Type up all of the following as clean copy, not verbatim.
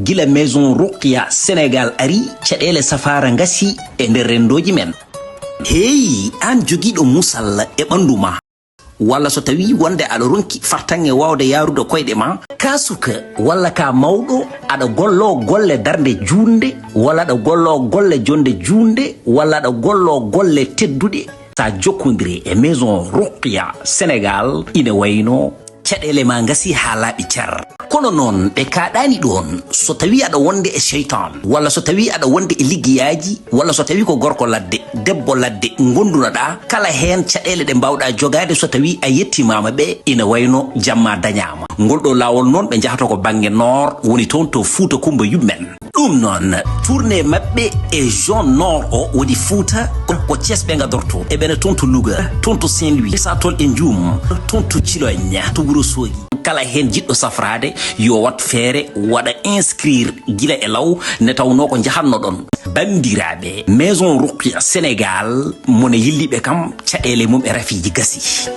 gila maison Ruqya Sénégal ari caɗele safara ngasi e nder rendoji men. Hey, an jogiɗo musalla e ɓandu ma walla so tawi wonde aɗa ronki fartange wawde yarude koyɗe ma ka suka walla ka mawɗo aɗa gollo golle darde junde walla aɗa gollo golle jonde junde walla aɗa gollo golle tedduɗe sa jokkodiri e maison Ruqya Sénégal ine wayno caɗele ma ngasi ha laaɓi cer. Kono noon ɓe kaɗani ɗon so tawi aɗa wonde e cheytan walla so tawi aɗa wonde e liggiyaji walla so tawi ko gorko ladde debbo ladde gondunoɗa kala hen caɗele ɗe mbawɗa jogade so tawi a yettimama ɓe ina wayno jamma dañama. Ngolɗo lawol noon ɓe jahata ko banggue nord woni toon to Fouta Kumba yummen. ɗum noon tourné mabɓe e zone nord o woni Fouta ko Thiès ɓe gadorto e ɓene toon to Louga toon to Saint-Louis sa toon e Ndioum toon to Thilogne to Wourossogui. Kala hen jiɗɗo safrade yo wat feere waɗa inscrire gila e law ne tawno ko jahanno ɗon. Bandiraɓe maison Ruqya Sénégal mone yilliɓe kam caɗele mum e rafiji gasi.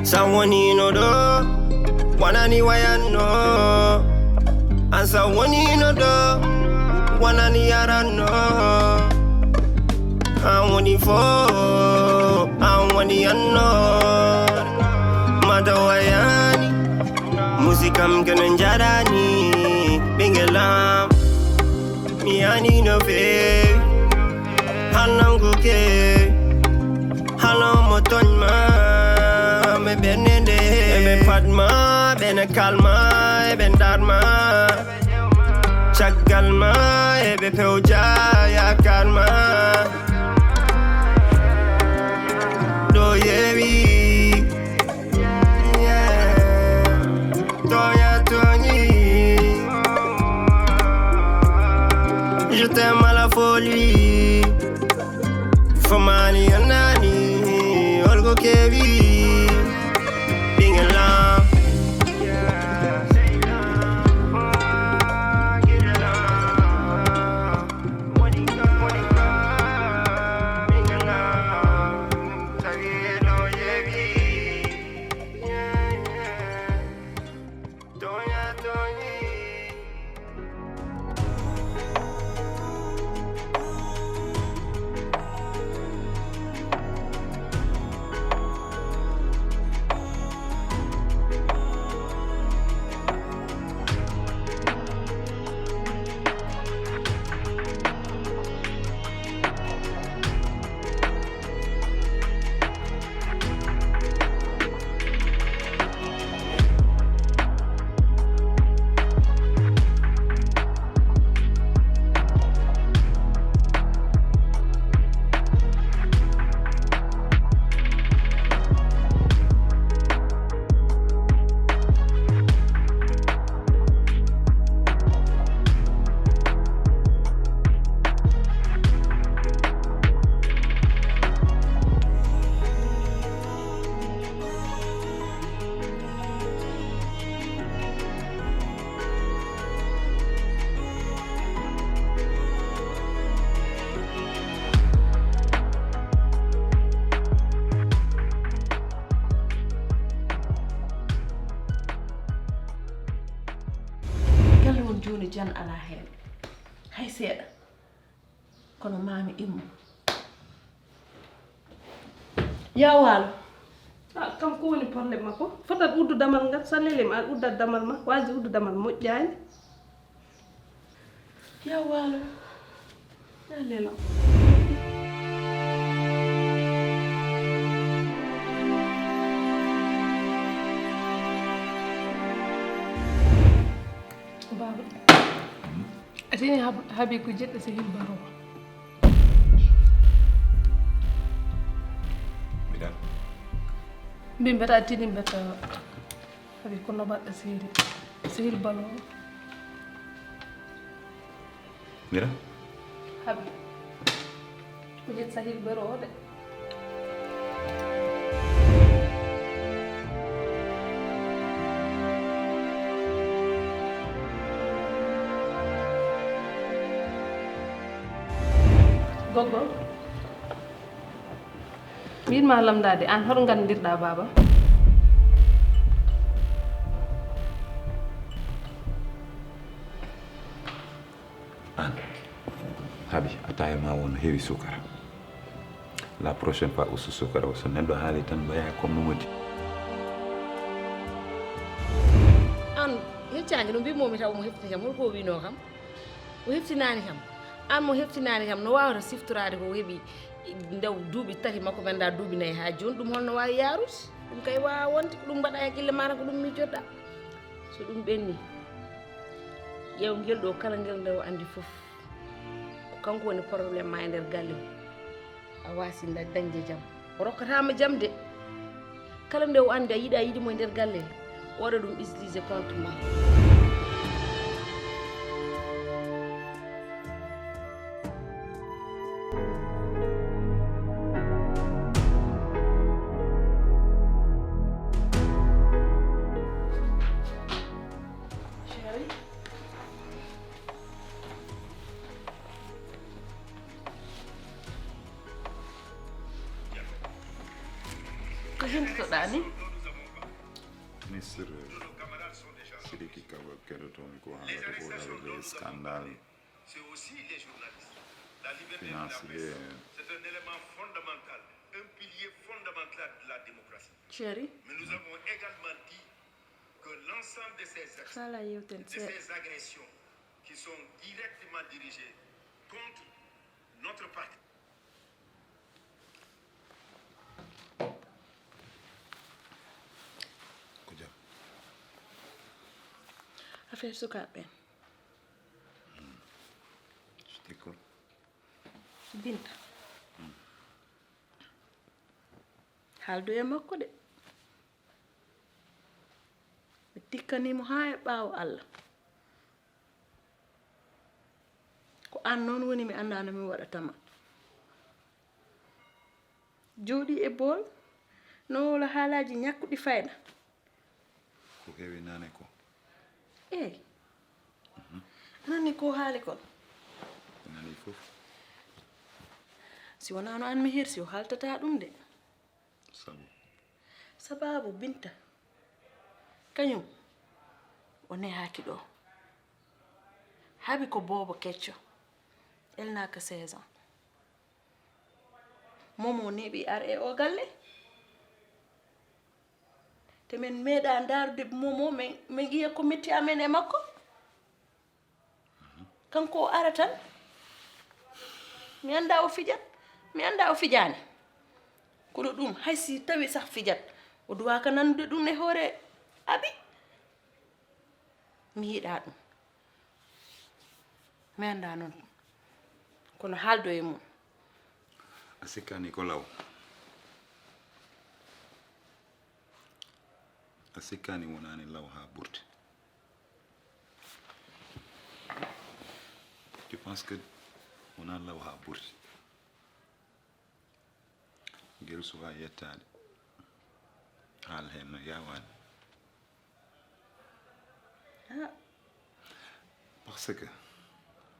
Someone you know do, wanna ni wayano, and someone you know do, wanna ni arano. I want you for, I want you know. Madawayani, musikam kenenjarani, bingelam, miani no fe, halang kuke, halang motonma. Benende, ebe padma, bene kalma, ebe darma, chagalma, ebe peuja ya kalma. Do yewi, toya toni. Je t'aime à la folie, Famani anani, olgo kevi. joni jan ala hen hay seeɗa kono mami immo ya walo kam ko woni probléme makko fotat uddu damal ngal sallelim al uddat damal ma waji uddu damal moƴƴani ya walo ya lelo baba atini habi ko jedde se hil baro min beta atini beta habi ko no badda se hil balo mira habi ko jedde sahil baro de Gogo. Mbima lamdade an hor gandirɗa baba. An habi ataye ma won heewi sukara. La prochaine fois usu sukara so neɗɗo haali tan baya comme no wodi. An heccaange no mbimomi taw mo hefti kam holko wino kam o heftinani kam an mo heftinani kam no wawata siftorade ko heeɓi ndew duuɓi tati makko ganda duuɓi nayyi ha joni ɗum holno wawi yarude ɗum kay wawa wonde ko ɗum mbaɗa haqqille mata ko ɗum mijoɗɗa so ɗum ɓenni ƴeew ngel ɗo kala ngel nde o andi foof ko kanko woni probléme ma e nder galle o a wasi dañde jaam o rokkatama jaam de kala nde o andi a yiiɗa yiiɗimo e nder galle waɗa ɗum utilise contre ma ko himtoɗa ni Ministre Sidiki Kaba keɗotomi ko haalata ko haalade scandale financier. C'est un élément fondamental, un pilier fondamental de la démocratie. chéri Mais nous avons également dit que l'ensemble de ces actes, sala yewten de ces agressions qui sont directement dirigées contre notre parti, affaire sukaɓe ɓen Je t'écoute. Binta haaldu e makko de mi tikkanimo ha e ɓaawo Allah ko an noon woni mi anda no mi waɗatama jooɗi e bool no wola haalaji ñakkuɗi fayda Ko heewi nane ko eyi anani ko haali kon nani fof si wona no an mi hirsi o haltata ɗum de sababu Binta kañum o nehaki ɗo haɓi ko boobo kecco elnaka 16 ans momo neeɓi ar e o galle te min meeɗa daarude momo min giya ko metti amen e makko kanko o ara tan mi anda o fijat mi anda o fijani kono ɗum hay si tawi sah fijat o duwaka nandude ɗum e hoore abi mi yiɗa ɗum mi anda noon kono haaldo e mum a sikkani ko law a sikkani wonani law ha ɓurti je pense que wona law ha ɓurti guel suka yettade haal hen no yawani parce que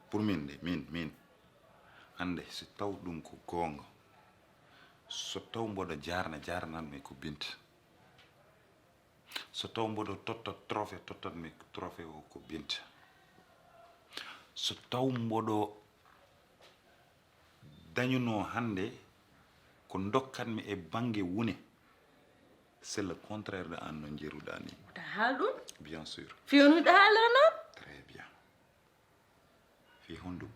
pour min de min hande so taw ɗum ko gonga so taw mboɗo jarnanmi ko Binta so taw mboɗo tottatmi trophée o ko Binta so taw mboɗo dañuno hande ko dokkatmi e banggue wune c'est le contraire de an no jeeruɗa ni ta haal ɗum bien sûr fewnuɗa haalata noon très bien fi hondu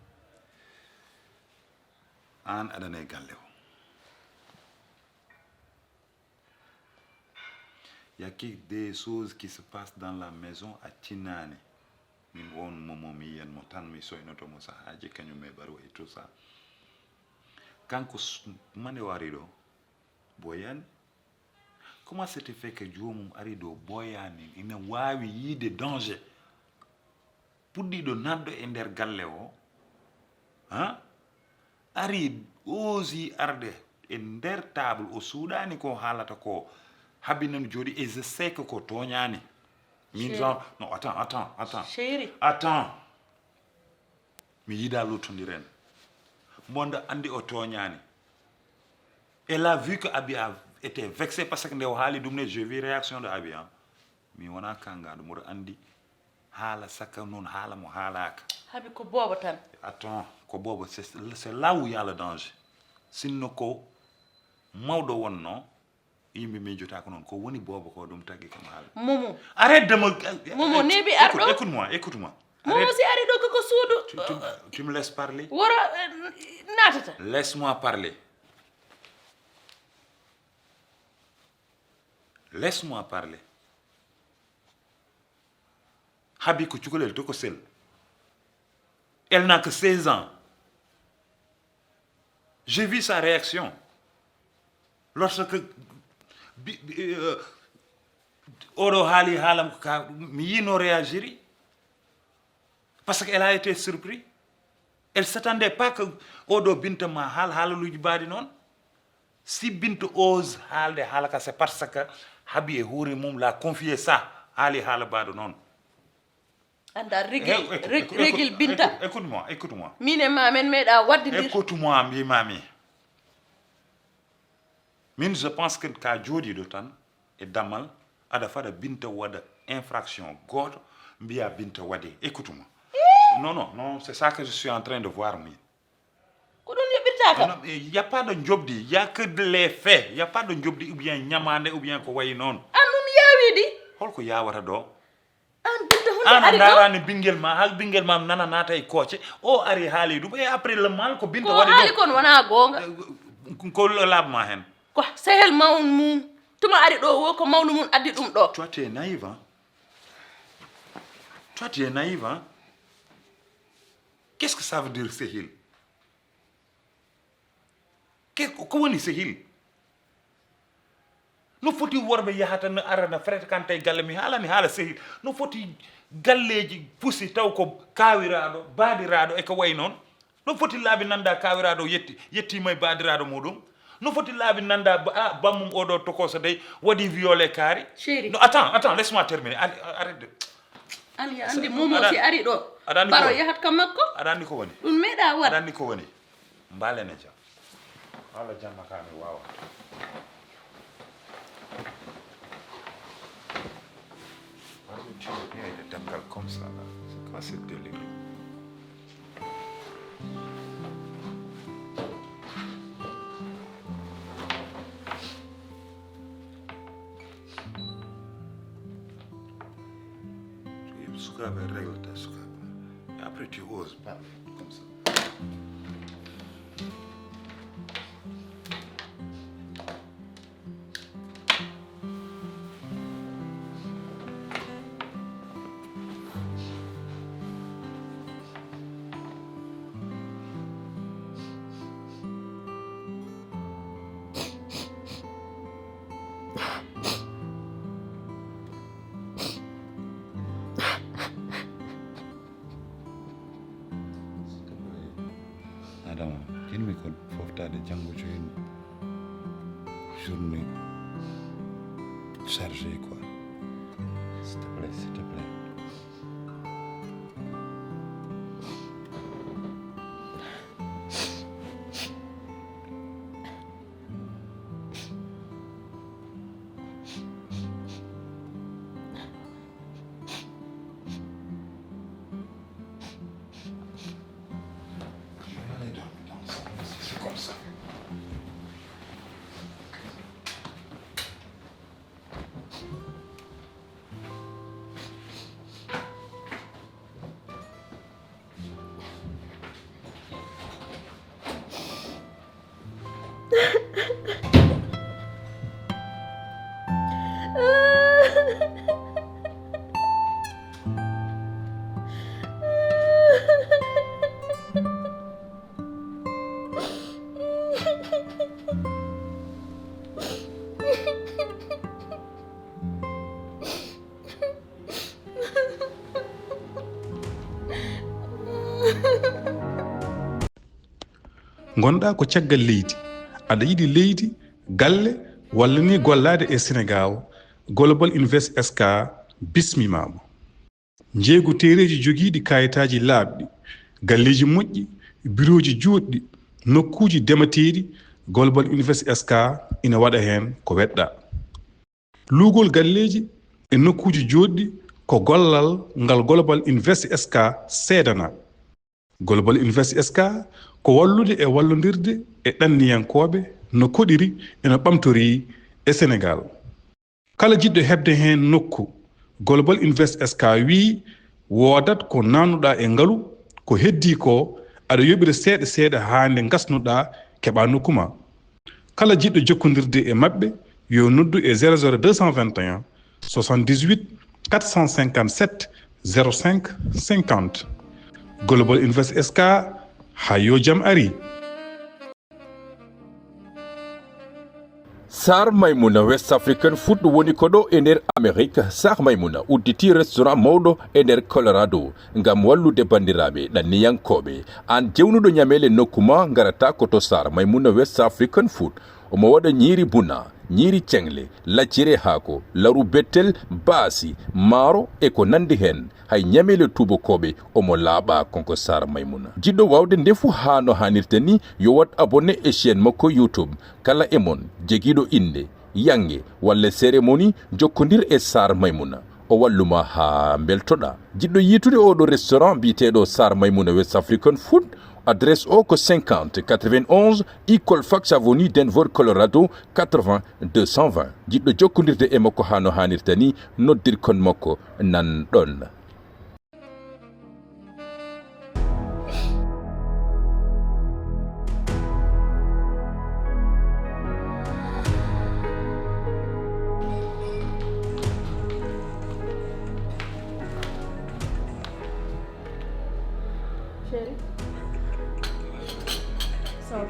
an aɗane galle o y a des choses qui se passent dans la maison a tinnani min won momo mi yiyanmo tan mi soynotomo sahaji kañum e baro et tout ça kanko mane o ari ɗo boyani comment c'était fait que jomum ari ɗo boyani ina wawi yiide danger puɗɗiɗo naddo e nder galle o ari osi arde e nder table o suuɗani ko haalata ko habinan jooɗi et je sais que ko toñani min genre non attends chéri attends mi yiida luttodiren monde andi o toñani. Elle a vu que Abi a été vexé parce que ndew haali dum ne je vis réaction de Abi hein. Mi wona kanga dum andi hala saka non hala mo halaka. Habi ko bobo tan. Attends, ko bobo c'est là où il y a le danger. Sinno ko mawdo wonno yimbe mi jota ko non ko woni bobo ko dum taggi kam haala. Momo. Arrête de me Momo nebi ardo. Écoute-moi. Momo si ari do ko suudu. Tu me laisses parler? Woro natata. Laisse-moi parler. Laisse-moi parler. Habi ko cukalel to ko sel. Elle n'a que 16 ans. J'ai vu sa réaction. Lorsque Odo Hali Halam Miyino réagiri. Parce qu'elle a été surprise. Elle ne s'attendait pas que Odo Binta ma hal halaluji badi non. Si Binta ose halde halaka, c'est parce que Habi et Houri Moum l'a confié ça. Hali halabado non. Anda régil Binta. Écoute-moi. Mine mamen meda waddidir. Écoute-moi, mi mami. Min je pense que ka jodi do tan e damal ada fada Binta wada infraction goto mbiya Binta wadi. Écoute-moi. Non, c'est ça que je suis en train de voir mi. Il n'y a pas de njobdi, il n'y a que les faits. Il n'y a pas de njobdi ou bien nyamande ou bien ko wayi non. Anun yawidi. Holko yawata do? An Binta hunde An ari do. darani bingel ma hal bingel ma nana nata e koce o ari haali dum et après le mal ko Binta wadi do. Ko haali kon wana gonga. Ko labma hen. Ko sehel mawn mum. Tuma ari do wo ko mawnu mun addi dum do. Toi tu es naïve hein? Qu'est-ce que ça veut dire sehil? Ko woni sehil? No foti worbe yahata no arana frete kante galle mi hala sehil. No foti galleji pusi taw ko kawirado badirado e ko way non. No foti laabi nanda kawirado yetti may badirado mudum. No foti laabi nanda bammum odo tokoso dey wadi violé kari. Chéri. Non attends, laisse-moi terminer. Arrête de. Ali andi momo si ari do. Baro yahat kam makko. Adani ko woni. Dum meda wat. Adani ko woni. Mbalene jam. Wala jamma kami wawa. Pourquoi tu viens de Dakar comme ça là? C'est quoi ce délire? Soukabe règle ta soukabe. Et après tu oses parler comme ça. Adama, il me faut faire des django une journée chargée quoi. S'il te plaît. C'est comme ça. gonɗa ko caggal leydi aɗa yiɗi leydi galle walla ni gollade e Sénégal Global Invest SK bismimama jeegu tereji jogiiɗi kayitaji laaɓɗi galleji moƴƴi bureauji joɗɗi nokkuuji demateeɗi Global Invest SK ina waɗa heen ko weɗɗa. Luugol galleeji e nokkuuji jooɗɗi ko gollal ngal Global Invest SK seedana. Global Invest SK ko wallude e wallondirde e ɗanniyankooɓe no koɗiri eno ɓamtori e Sénégal. Kala jiɗɗo heɓde heen nokku Global Invest SK wii woodat ko naannuɗaa e ngalu ko heddii ko aɗa yoɓira seeɗa seeɗa haa nde ngasnuɗaa keɓaa nokku ma. Kala jiɗɗo jokkondirde e maɓɓe yo noddu e 00221 78 457 05 50. Global Invest SK haa yo jam ari. Sar Maimouna West African Food woni koɗo e nder Amerique. Sar Maimouna udditi restaurant mawɗo e nder Colorado ngam wallude bandiraɓe ɗanniyankoɓe. An jewnuɗo ñamele nokkuma garata koto Sar Maimouna West African Food. Omo waɗa ñiiri buna, ñiiri cengle, laccire haako, laru bettel, baasi, maaro e ko nandi hen. Hay ñamele tubakoɓe omo laaɓa konko Sar Maimouna. Jiɗɗo wawde ndefu haa no hannirta ni yo wat abonné e chaîne makko YouTube. Kala e mon jegiɗo inde, yange walla cérémonie jokkodir e Sar Maimouna. O walluma haa beltoɗa. Jiɗɗo yitude oɗo restaurant biyeteɗo Sar Maimouna West African Food. Adresse au 50 91 Ecolfax Avenue Denver, Colorado 80 220. Jiɗɗo jokkodirde e makko haa no hannirta ni noddir kon makko nan ɗon. Chérie. So.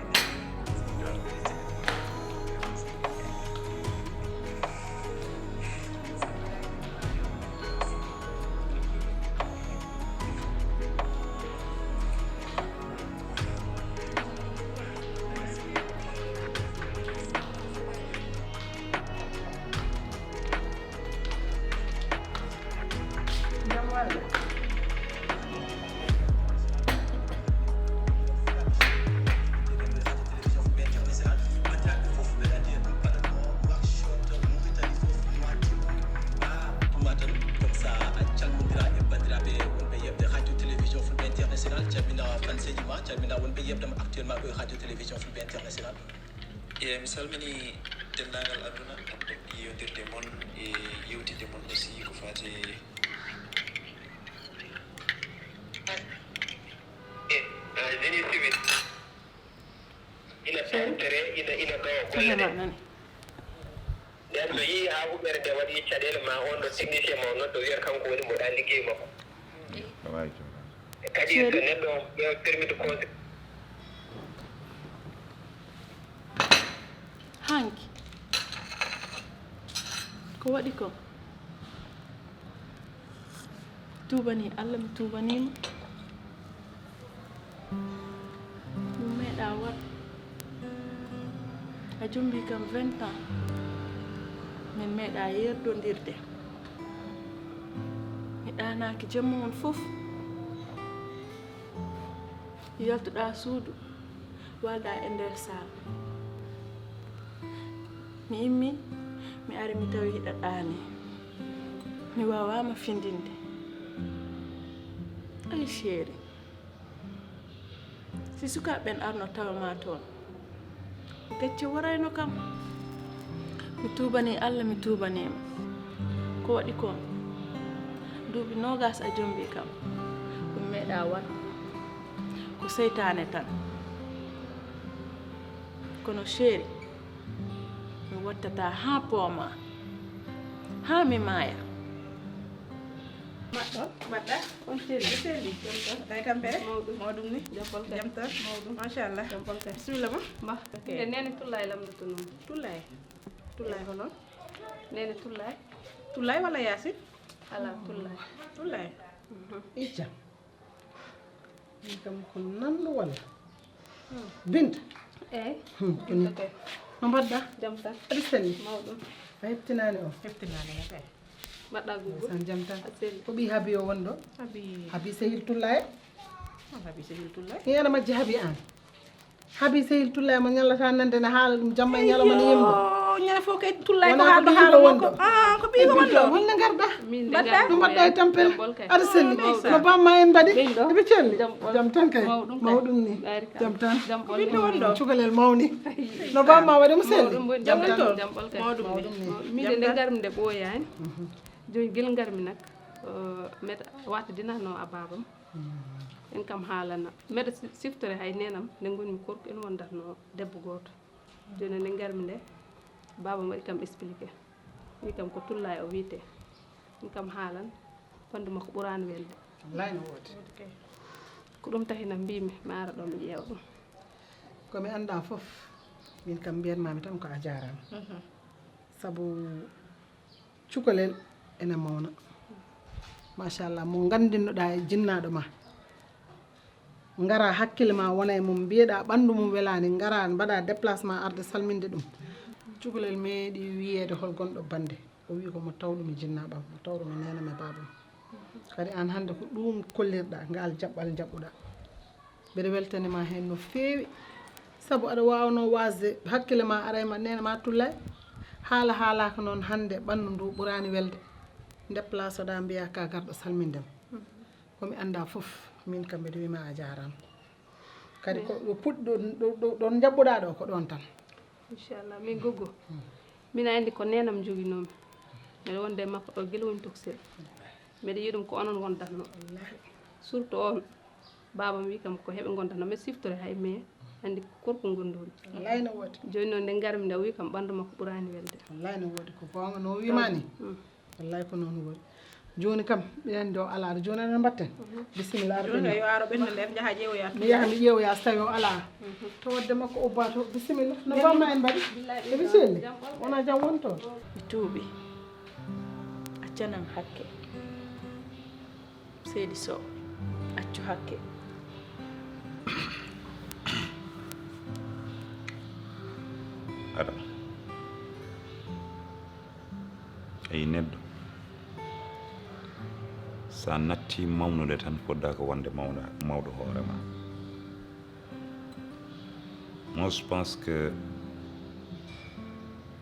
mi salmini dendagal aduna yewdirde mon e yewtide mon aussi ko fati génie civil ina tantere ina ɗo golle ɗe nden so yii ha huɓɓere nde waɗi caɗele ma on ɗo technicien ma noon to wiyata kanko woni mboɗa liggey makko kadi so neɗɗo ƴeewa permis de conduire hanki ko waɗi ko tubani Allah mi tubanima mi meeɗa wat a jumbi kam 20 ans min meeɗa yerdodirde mi ɗanaki jamma on fof yaltuɗa suudu walɗa e nder salle mi immi mi ari mi tawi hiɗa ɗaani mi wawama findinde ay chéri si sukaɓen arno tawama toon gacce warayno kam mi tubani Allah mi tubanima ko waɗi kon duuɓi nogas a jombi kam ɗum meeɗa wat ko seytane tan kono chéri mi wattata ha pooma ha mi maaya Mbaɗɗa on selli ay tampere mawɗum ni jam tan machallah bisimilla ma e nene tullay lamdoto noon tullay honon nene tullay walla yasin ala tullay icca min kam ko nanɗo walla Binta eyyi no mbaɗɗa jam tan aɗa selli mawɗum a heptinani o kay mbaɗɗa Gougou san jam tan a selli ko ɓi haabi o woni ɗo haabi sehil tullaye habi sehil tullay i ana majji haabi an habi sehil tulla mo ñallata nande ne haala ɗum jamma e ñalawma ne yimɓe ñande fof kay tullay ko wona haaldo ko haala ɓiiɗo makko ko ɓiiɗo wonɗo holne garɗa badda ɗum mbaɗɗa e tampere aɗa selli no bamma en mbaɗi eɓe celli jam tan kay mawɗum ni jam tan ɓiɗɗo wonɗo cukalel mawni no bamma waɗi mo selli jam tan mawɗum ni mide nde garmi nde ɓooyani joni guel garmi nak mbeɗa wata dinano a babam en kam haalana mbeɗa siftore hay nenam nde gonmi korko en wondatno debbo goto joni nde garmi nde babam waɗi kam expliqué wi kam ko tulla o wiyete min kam haalan wonde makko ɓurani welde wallahi no woodi ko ɗum tahina mbimi mi ara ɗo mi ƴeewa ɗum komi anda fof min kam mbiyatmami tan ko a jarama saabu cukalel ene mawna machallah mo gandinnoɗa e jinnaɗo ma ngara hakkille ma wona e mum mbiyeɗa ɓandu mum welani ngara mbaɗa déplacement arde salminde ɗum cukalel meeɗi wiyede hol gonɗo bande o wi komo tawɗum e jinnaɓam mo tawɗum e nenam e babam kadi an hande ko ɗum kollirɗa ngal jaɓɓal jaɓɓuɗa mbeɗa weltanima hen no feewi saabu aɗa wawno wasde hakkille ma ara ma nenama tullay haalaka noon hande ɓandu ndu ɓurani welde déplace oɗa mbiya ka garɗo salmindem komi anda foof min kam mbeɗa wima a jarama kadi ko ɗo puɗɗi ɗon jaɓɓuɗa ɗo ko ɗon tan inchallah min goggo mina andi ko nenam joguinomi mbeɗa wonde makko ɗo guila woni tokosel mbeɗa yiiɗum ko onon gondatno surtout on babam wi kam ko heɓe gondatno mbeɗa siftore hay mais andi korko gondoni wallahi no woodi joni noon nde garmi nde o wi kam ɓandu makko ɓurani welde wallahi no woodi ko gonga no wimani wallahi ko noon woodi joni kam ɓiɗen ande o ala aɗa joni aɗa mbatten bisimilla joni yo aro ɓenda nder jaaha ƴeewoya mi yaha mi ƴeewoya so tawi o ala to wadde makko o bato bisimilla no bamma en mbaɗi eɓe selli wona jam woni toon mi tuuɓi accanan hakke seydi Sow accu hakke Adama eyi neɗɗo sa natti mawnude tan poɗɗa ko wonde mawɗo hoore ma moi je pense que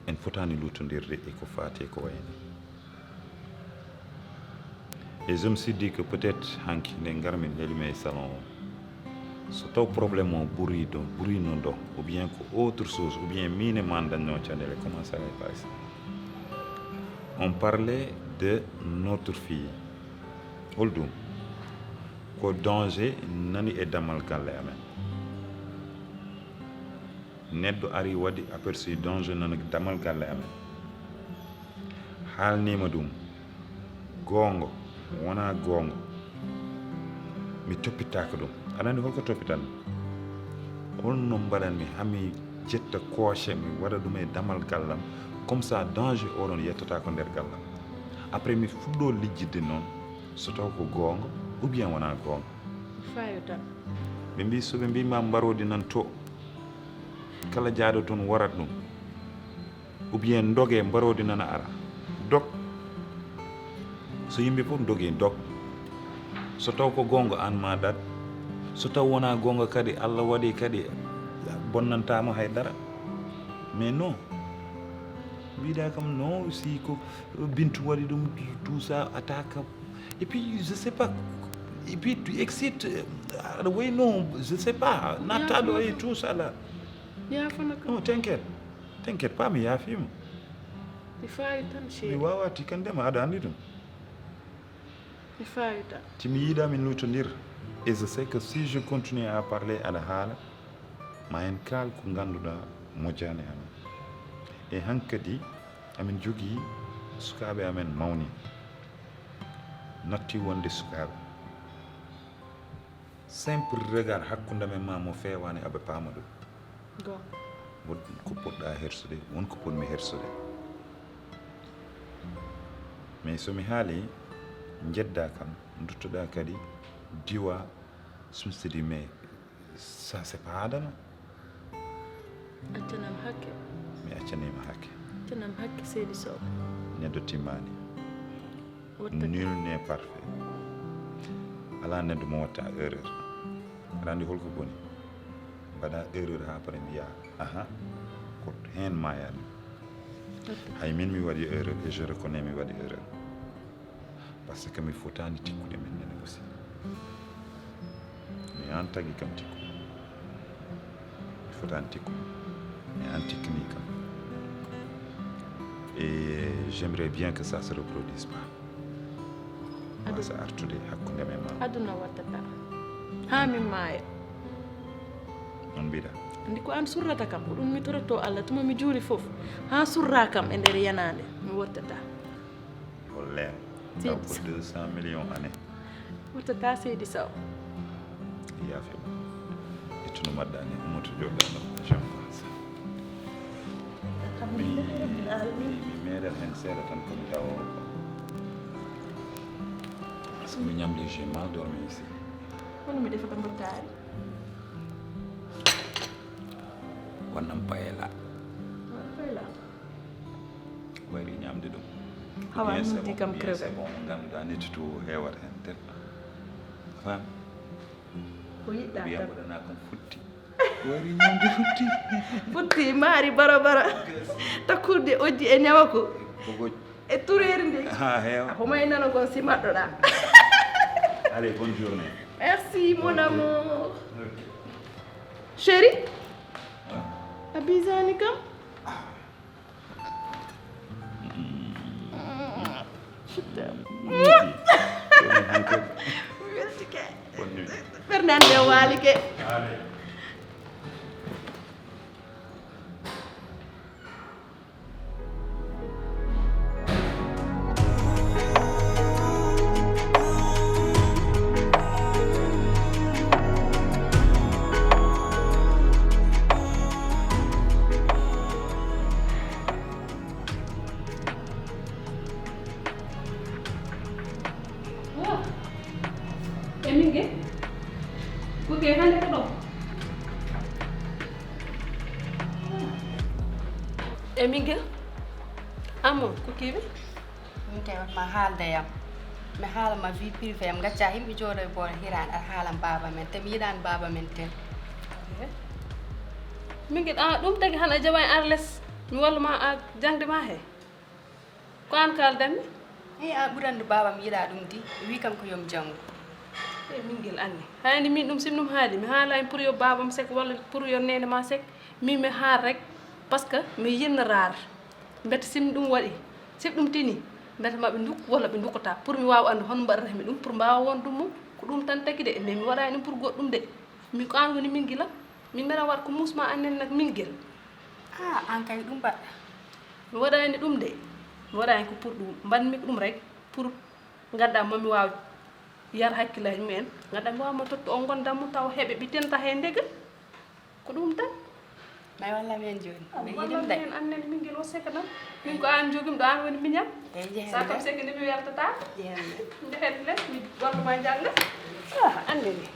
en fotani lutodirde e ko fati e ko wayni et je me suis dit que peut-être hanki nde garmin nelimi e salon o so taw probléme o ɓurino ɗo ou bien ko autre chose ou bien min e ma dañno caɗele comment ça allait passer. On parlait de notre fille holɗum ko danger nani e damal galle amen neɗɗo ari waɗi aperçu danger nani damal galle amen haalnima ɗum gongo wona gongo mi toppitaka ɗum aɗa andi holko toppitan holno mbaɗanmi hami jetta koche mi waɗa ɗum e damal gallam comme ça danger oɗon yettata ko nder gallam après mi fuɗɗo lijjidde noon so taw ko gonga ou bien wona gonga fayo tan ɓe mbi soɓe mbima mbarodi nan to kala jaaɗo toon warat ɗum ou bien dogue mbarodi nana ara dog so yimɓe fof dogue dog so taw ko gonga an ma dat so taw wona gonga kadi Allah waɗi kadi bonnantama haydara mais non mbiɗa kam non si ko Bintu waɗi ɗum tout ça attaque et puis je sais pas et puis tu excites aɗa way non je sais pas nattaɗo e tout ça là non t'inquiète pas mi yaafima mi fawi tan mi chéri wawa tikandema aɗa andi ɗum mi fawi tan timi yiiɗa min lutodir et je sais que si je continue à parler aɗa haala ma en kaal ko ganduɗa mojjani amen e hankkadi amin jogui sukaɓe amen mawni natti wonde sukaɓe simple regard hakkude men ma mo fewani aɓe paama ɗum gon wonko poɗɗa hersude wonko poɗmi hersude mais somi haali jedda kam duttoɗa kadi diwa sumi se dit mais ça c'est pas adama accanam hakke mi accanima hakke accanam hakke seydi Sow neɗɗo timmani wottata nul n'est parfait ala neɗɗo mo watta erreur aɗa andi holko boni mbaɗa erreur ha après mi yaa aha ko hen mayani hay min mi waɗi erreur et je reconnais mi waɗi erreur parce que mi fotani tikkude min nene aussi mi an tagi kam tikku mi fotani tikku mi an tikkini kam et j'aimerais bien que ça se reproduise pas wasa artude hakkunde men ma aduna wattata ha min maayo on mbiɗa andi ko an surrata kam ko ɗum mi torato Allah tuma mi juuri fof ha surra kam e nder yanande mi wattata o leer taw ko 200 millions année wattata seydi saw yaafema ittuno maɗɗani ummoto joɗɗano jam pense mi meeɗen hen seeɗa tan komi tawa parce que mi ñamde j'ai mal dormi ici hono mi defata mbottaari wonnam payela fayla wayri ñamde ɗum hawa muddi kam creve bon ganduɗa netti to heewata hen tel fam ko yiɗɗa wiyamboɗana kam futti wayri ñamde futti maari bara takkurde ojji e ñawa ko e tureeri ndi ha heewa homay nana gon si maɗɗoɗa allez bonne journée merci mon amour chéri a bisani kam weltike ɓernande waali ke Eminge kuke hande ko ɗo Eminge amo ko kewi min kay ma haalda yam mi haala ma vie privé yam gacca yimɓe jooɗo e boore hirani aɗa haalan baba men te mi yiɗani baba men ten mingue ɗum tagi han a jawa e arles mi walluma a jangde ma he ko an kaldanmi eyi a ɓurandu baba mi yiɗa ɗum di wi kam ko yomi janggo e minguel anne hayni min ɗum simnum haali mi haala en pour yo babam sek walla pour yo nene ma sek min mi haar rek par ce que mi yinna raar mbete sim ɗum waɗi sib ɗum tini mbete maɓe dukku walla ɓe dukkata pour mi wawa andu hono mbaɗatami ɗum pour mbawa won ɗum mum ko ɗum tan tagi de mais mi waɗani ɗum pour goɗɗum de mi ko an woni minguila min mbeɗa waɗa ko musma annen nak minguel an kay ɗum mbaɗɗa mi waɗani ɗum de mi waɗani ko pour ɗum mbanmi ko ɗum rek pour gadda mami waw yar hakkillaji mumen gadda mi wawma tottu o gondammo taw heeɓe ɓittenta hen ndega ko ɗum tan may walla men joni walla hen annen minguel o seka tan min ko an jogim ɗo an woni miñam sa kam seke nde mi wertata jehen les mi walluma jangga annene